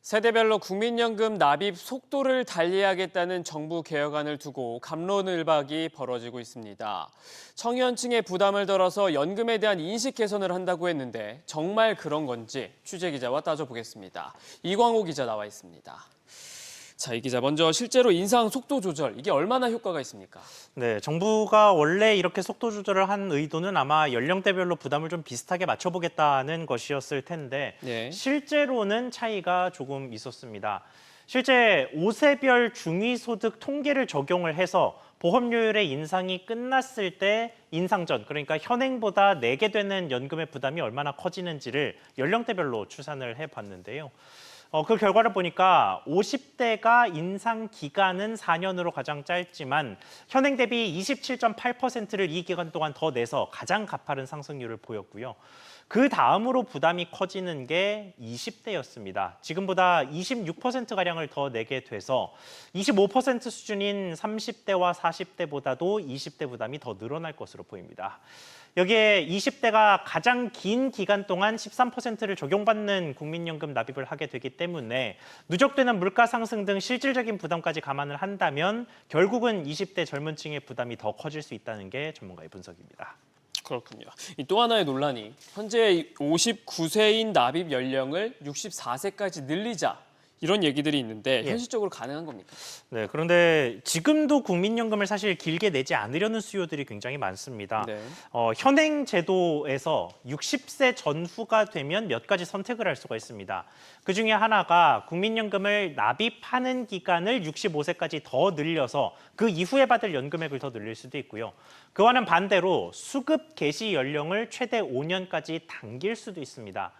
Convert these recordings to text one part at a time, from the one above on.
세대별로 국민연금 납입 속도를 달리하겠다는 정부 개혁안을 두고 갑론을박이 벌어지고 있습니다. 청년층의 부담을 덜어서 연금에 대한 인식 개선을 한다고 했는데 정말 그런 건지 취재기자와 따져보겠습니다. 이광호 기자 나와 있습니다. 자, 이 기자 먼저 실제로 인상 속도 조절, 이게 얼마나 효과가 있습니까? 네, 정부가 원래 이렇게 속도 조절을 한 의도는 아마 연령대별로 부담을 좀 비슷하게 맞춰보겠다는 것이었을 텐데 네. 실제로는 차이가 조금 있었습니다. 실제 5세별 중위소득 통계를 적용을 해서 보험료율의 인상이 끝났을 때 인상 전, 그러니까 현행보다 내게 되는 연금의 부담이 얼마나 커지는지를 연령대별로 추산을 해봤는데요. 그 결과를 보니까 50대가 인상 기간은 4년으로 가장 짧지만 현행 대비 27.8%를 이 기간 동안 더 내서 가장 가파른 상승률을 보였고요. 그 다음으로 부담이 커지는 게 20대였습니다. 지금보다 26%가량을 더 내게 돼서 25% 수준인 30대와 40대보다도 20대 부담이 더 늘어날 것으로 보입니다. 여기에 20대가 가장 긴 기간 동안 13%를 적용받는 국민연금 납입을 하게 되기 때문에 누적되는 물가 상승 등 실질적인 부담까지 감안을 한다면 결국은 20대 젊은 층의 부담이 더 커질 수 있다는 게 전문가의 분석입니다. 그렇군요. 또 하나의 논란이 현재 59세인 납입 연령을 64세까지 늘리자 이런 얘기들이 있는데 현실적으로 가능한 겁니까? 네, 그런데 지금도 국민연금을 사실 길게 내지 않으려는 수요들이 굉장히 많습니다. 네. 현행 제도에서 60세 전후가 되면 몇 가지 선택을 할 수가 있습니다. 그중에 하나가 국민연금을 납입하는 기간을 65세까지 더 늘려서 그 이후에 받을 연금액을 더 늘릴 수도 있고요. 그와는 반대로 수급 개시 연령을 최대 5년까지 당길 수도 있습니다.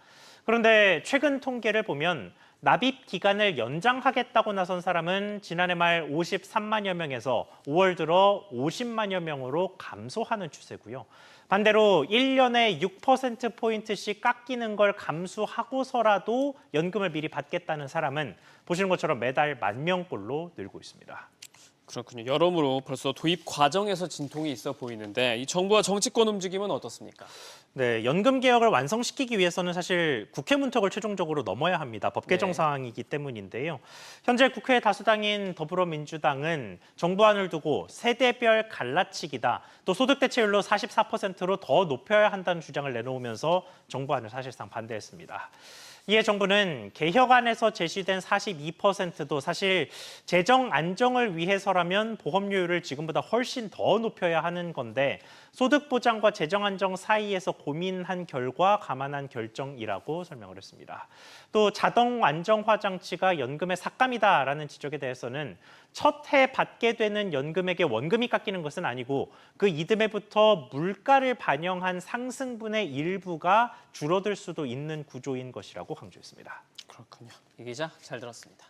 그런데 최근 통계를 보면 납입 기간을 연장하겠다고 나선 사람은 지난해 말 53만여 명에서 5월 들어 50만여 명으로 감소하는 추세고요. 반대로 1년에 6%포인트씩 깎이는 걸 감수하고서라도 연금을 미리 받겠다는 사람은 보시는 것처럼 매달 10,000명꼴로 늘고 있습니다. 그렇군요. 여러모로 벌써 도입 과정에서 진통이 있어 보이는데 이 정부와 정치권 움직임은 어떻습니까? 네, 연금 개혁을 완성시키기 위해서는 사실 국회 문턱을 최종적으로 넘어야 합니다. 법 개정 사항이기 때문인데요. 현재 국회 다수당인 더불어민주당은 정부안을 두고 세대별 갈라치기다. 또 소득 대체율로 44%로 더 높여야 한다는 주장을 내놓으면서 정부안을 사실상 반대했습니다. 이에 정부는 개혁안에서 제시된 42%도 사실 재정 안정을 위해서라면 보험료율을 지금보다 훨씬 더 높여야 하는 건데 소득 보장과 재정 안정 사이에서 고민한 결과 감안한 결정이라고 설명을 했습니다. 또 자동 안정화 장치가 연금의 삭감이다라는 지적에 대해서는 첫 해 받게 되는 연금액의 원금이 깎이는 것은 아니고 그 이듬해부터 물가를 반영한 상승분의 일부가 줄어들 수도 있는 구조인 것이라고 강조했습니다. 그렇군요. 이 기자 잘 들었습니다.